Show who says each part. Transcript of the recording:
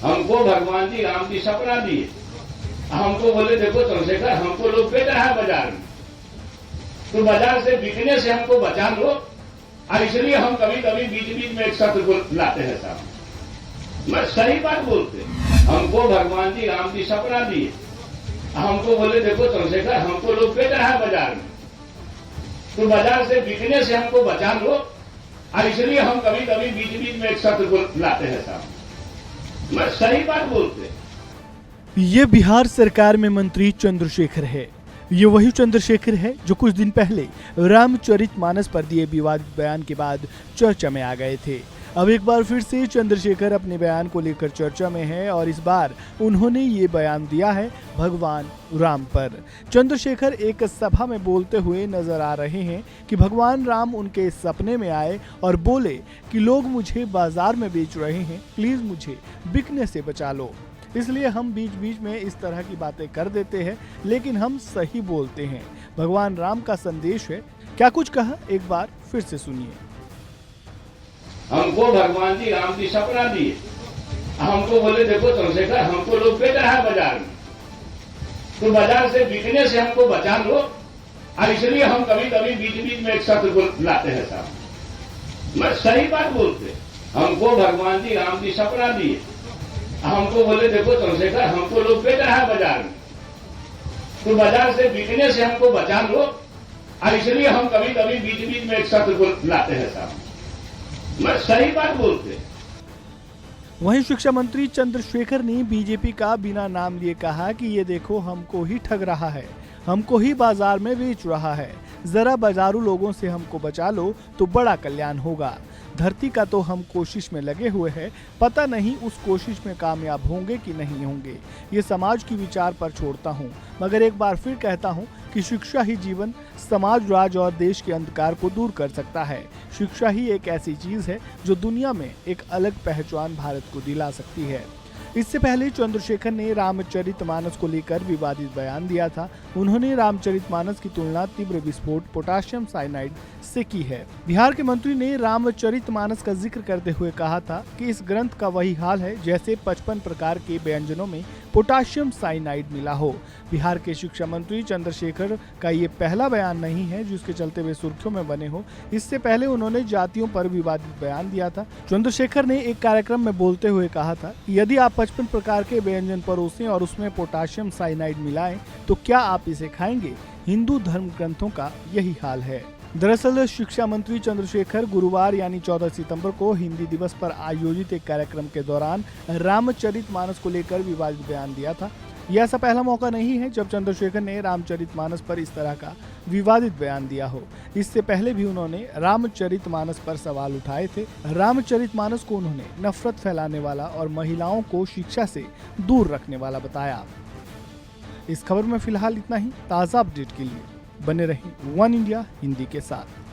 Speaker 1: हमको भगवान जी राम जी सपना दिए। हमको बोले देखो चंद्रशेखर, हमको लोग बेच रहा है बाजार में, तो बाजार से बिकने से हमको बचा लो। और इसलिए हम कभी कभी बीच बीच में एक सत्र को लाते हैं सामने। मैं सही बात बोलते, हमको भगवान जी राम जी सपना दिए। हमको बोले देखो चंद्रशेखर, हमको लोग बेच रहा है बाजार में, तो बाजार से बिकने से हमको बचा लो। और इसलिए हम कभी कभी बीच बीच में एक सत्र को लाते हैं सामने। मैं सही बात बोलते।
Speaker 2: ये बिहार सरकार में मंत्री चंद्रशेखर है। ये वही चंद्रशेखर है जो कुछ दिन पहले रामचरितमानस पर दिए विवादित बयान के बाद चर्चा में आ गए थे। अब एक बार फिर से चंद्रशेखर अपने बयान को लेकर चर्चा में है और इस बार उन्होंने ये बयान दिया है भगवान राम पर। चंद्रशेखर एक सभा में बोलते हुए नजर आ रहे हैं कि भगवान राम उनके सपने में आए और बोले कि लोग मुझे बाजार में बेच रहे हैं, प्लीज मुझे बिकने से बचा लो। इसलिए हम बीच बीच में इस तरह की बातें कर देते हैं, लेकिन हम सही बोलते हैं। भगवान राम का संदेश है। क्या कुछ कहा, एक बार फिर से सुनिए।
Speaker 1: हमको भगवान जी राम जी सपना दिए। हमको बोले देखो चंद्रशेखर, हमको लोग बेच रहा है बाजार में, तो बाजार से बिकने से हमको बचा लो। और इसलिए हम कभी कभी बीच बीच में एक सत्र को लाते हैं सामने। मैं सही बात बोलते, हमको भगवान जी राम जी सपना दिए। हमको बोले देखो चंद्रशेखर, हमको लोग बेच रहा है बाजार में, तो बाजार से बिकने से हमको बचा लो। और इसलिए हम कभी कभी बीच बीच में एक सत्र को लाते हैं सामने। मैं सही बात बोलते।
Speaker 2: वहीं शिक्षा मंत्री चंद्रशेखर ने बीजेपी का बिना नाम लिए कहा कि ये देखो हमको ही ठग रहा है, हमको ही बाजार में बेच रहा है, जरा बाजारू लोगों से हमको बचा लो तो बड़ा कल्याण होगा। धरती का तो हम कोशिश में लगे हुए हैं, पता नहीं उस कोशिश में कामयाब होंगे कि नहीं होंगे। ये समाज की विचार पर छोड़ता हूँ, मगर एक बार फिर कहता हूँ कि शिक्षा ही जीवन, समाज, राज और देश के अंधकार को दूर कर सकता है। शिक्षा ही एक ऐसी चीज है जो दुनिया में एक अलग पहचान भारत को दिला सकती है। इससे पहले चंद्रशेखर ने रामचरितमानस को लेकर विवादित बयान दिया था। उन्होंने रामचरितमानस की तुलना तीव्र विस्फोट पोटाशियम साइनाइड से की है। बिहार के मंत्री ने रामचरितमानस का जिक्र करते हुए कहा था कि इस ग्रंथ का वही हाल है जैसे 55 प्रकार के व्यंजनों में पोटाशियम साइनाइड मिला हो। बिहार के शिक्षा मंत्री चंद्रशेखर का ये पहला बयान नहीं है जिसके चलते वे सुर्खियों में बने हो। इससे पहले उन्होंने जातियों पर विवादित बयान दिया था। चंद्रशेखर ने एक कार्यक्रम में बोलते हुए कहा था कि यदि आप 55 प्रकार के व्यंजन परोसें और उसमें पोटाशियम साइनाइड मिलाएं तो क्या आप इसे खाएंगे? हिंदू धर्म ग्रंथों का यही हाल है। दरअसल शिक्षा मंत्री चंद्रशेखर गुरुवार यानी 14 सितंबर को हिंदी दिवस पर आयोजित एक कार्यक्रम के दौरान रामचरितमानस को लेकर विवादित बयान दिया था। यह ऐसा पहला मौका नहीं है जब चंद्रशेखर ने रामचरितमानस पर इस तरह का विवादित बयान दिया हो। इससे पहले भी उन्होंने रामचरितमानस पर सवाल उठाए थे। रामचरितमानस को उन्होंने नफरत फैलाने वाला और महिलाओं को शिक्षा से दूर रखने वाला बताया। इस खबर में फिलहाल इतना ही। ताज़ा अपडेट के लिए बने रहें वन इंडिया हिंदी के साथ।